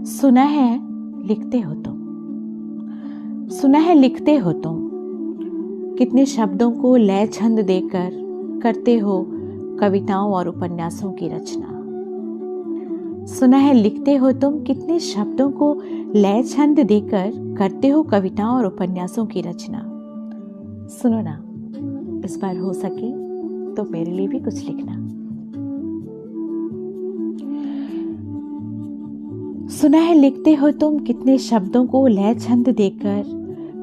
सुना है लिखते हो तुम, सुना है लिखते हो तुम, कितने शब्दों को लय छंद देकर करते हो कविताओं और उपन्यासों की रचना। सुना है लिखते हो तुम, कितने शब्दों को लय छंद देकर करते हो कविताओं और उपन्यासों की रचना। सुनो ना, इस बार हो सके तो मेरे लिए भी कुछ लिखना। सुना है लिखते हो तुम, कितने शब्दों को लय छंद देकर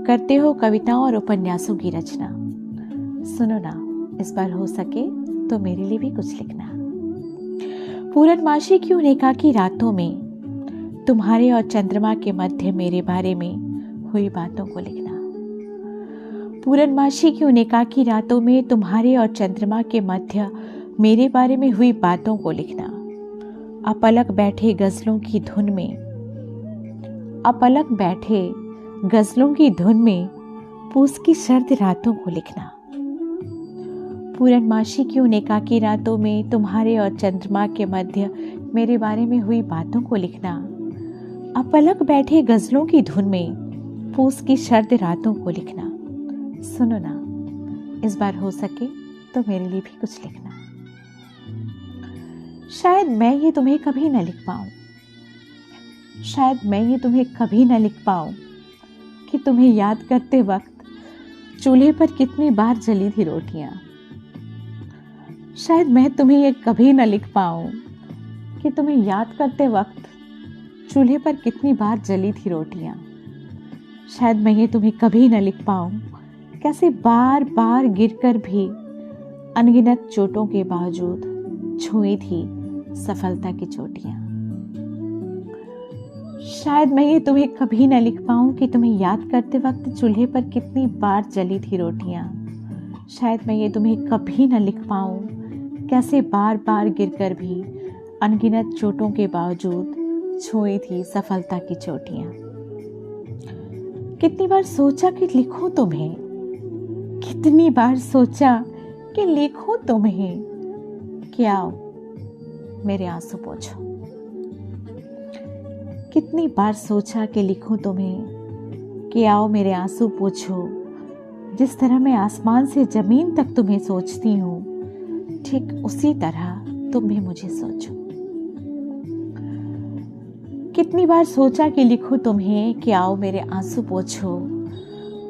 करते हो कविताओं और उपन्यासों की रचना। सुनो ना, इस बार हो सके तो मेरे लिए भी कुछ लिखना। पूरनमासी की उन एकाकी रातों में तुम्हारे और चंद्रमा के मध्य मेरे बारे में हुई बातों को लिखना। पूरनमासी की उन एकाकी रातों में तुम्हारे और चंद्रमा के मध्य मेरे बारे में हुई बातों को लिखना। अपलक बैठे गजलों की धुन में, अपलक बैठे गजलों की धुन में पूस की सर्द रातों को लिखना। पूरनमासी की उन एकाकी रातों में तुम्हारे और चंद्रमा के मध्य मेरे बारे में हुई बातों को लिखना। अपलक बैठे गजलों की धुन में पूस की सर्द रातों को लिखना। सुनो ना, इस बार हो सके तो मेरे लिए भी कुछ लिखना। शायद मैं ये तुम्हें कभी न लिख पाऊं, शायद मैं ये तुम्हें कभी न लिख पाऊं कि तुम्हें याद करते वक्त चूल्हे पर कितनी बार जली थी रोटियां। शायद मैं तुम्हें ये कभी न लिख पाऊं कि तुम्हें याद करते वक्त चूल्हे पर कितनी बार जली थी रोटियां। शायद मैं ये तुम्हें कभी न लिख पाऊं कैसे बार बार गिरकर भी अनगिनत चोटों के बावजूद छुई थी सफलता की चोटियां। शायद मैं ये तुम्हें कभी न लिख पाऊं कि तुम्हें याद करते वक्त चूल्हे पर कितनी बार जली थी रोटियां। शायद मैं ये तुम्हें कभी न लिख पाऊं कैसे बार बार गिरकर भी अनगिनत चोटों के बावजूद छुई थी सफलता की चोटियां। कितनी बार सोचा कि लिखूं तुम्हें, कितनी बार सोचा कि लिखूं तुम्हें, कि आओ मेरे आंसू पोंछो। कितनी बार सोचा कि लिखूं तुम्हें, कि आओ मेरे आंसू पोंछो। जिस तरह मैं आसमान से जमीन तक तुम्हें सोचती हूँ, ठीक उसी तरह तुम भी मुझे सोचो। कितनी बार सोचा कि लिखूं तुम्हें, कि आओ मेरे आंसू पोंछो।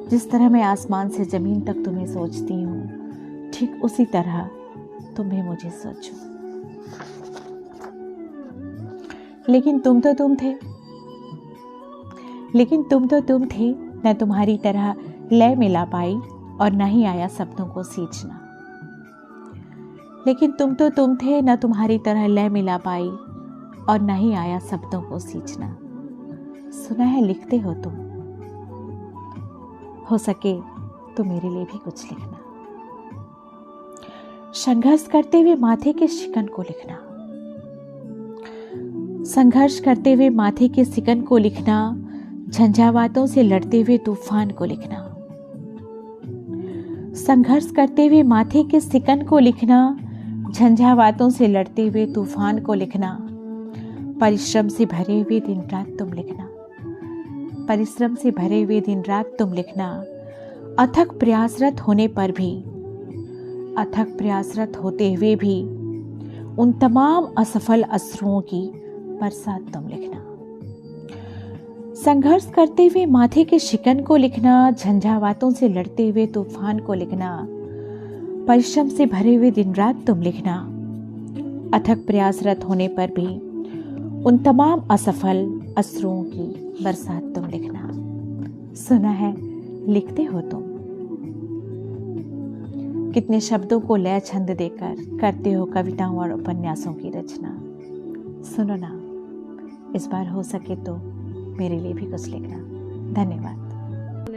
जिस तरह मैं आसमान से जमीन तक तुम्हें सोचती हूँ, ठीक उसी तरह तुम भी मुझे सोचो। लेकिन तुम तो तुम थे, लेकिन तुम तो तुम थे, न तुम्हारी तरह लय मिला पाई और न ही आया शब्दों को सींचना। लेकिन तुम तो तुम थे, न तुम्हारी तरह लय मिला पाई और न ही आया शब्दों को सींचना। सुना है लिखते हो तुम, हो सके तो मेरे लिए भी कुछ लिखना। संघर्ष करते हुए माथे के शिकन को लिखना, संघर्ष करते हुए माथे के शिकन को लिखना। झंझावातों से लड़ते हुए तूफान को लिखना, संघर्ष करते हुए माथे के शिकन को लिखना। झंझावातों से लड़ते हुए तूफान को लिखना। परिश्रम से भरे हुए दिन रात तुम लिखना, परिश्रम से भरे हुए दिन रात तुम लिखना। अथक प्रयासरत होने पर भी, अथक प्रयासरत होते हुए भी उन तमाम असफल अश्रुओं की बरसात तुम लिखना। संघर्ष करते हुए माथे के शिकन को लिखना। झंझावातों से लड़ते हुए तूफान को लिखना। परिश्रम से भरे हुए दिन रात तुम लिखना। अथक प्रयासरत होने पर भी उन तमाम असफल अश्रुओं की बरसात तुम लिखना। सुना है लिखते हो तुम, कितने शब्दों को लय छंद देकर करते हो कविताओं और उपन्यासों की रचना। सुनो ना, इस बार हो सके तो मेरे लिए भी कुछ लिखना। धन्यवाद।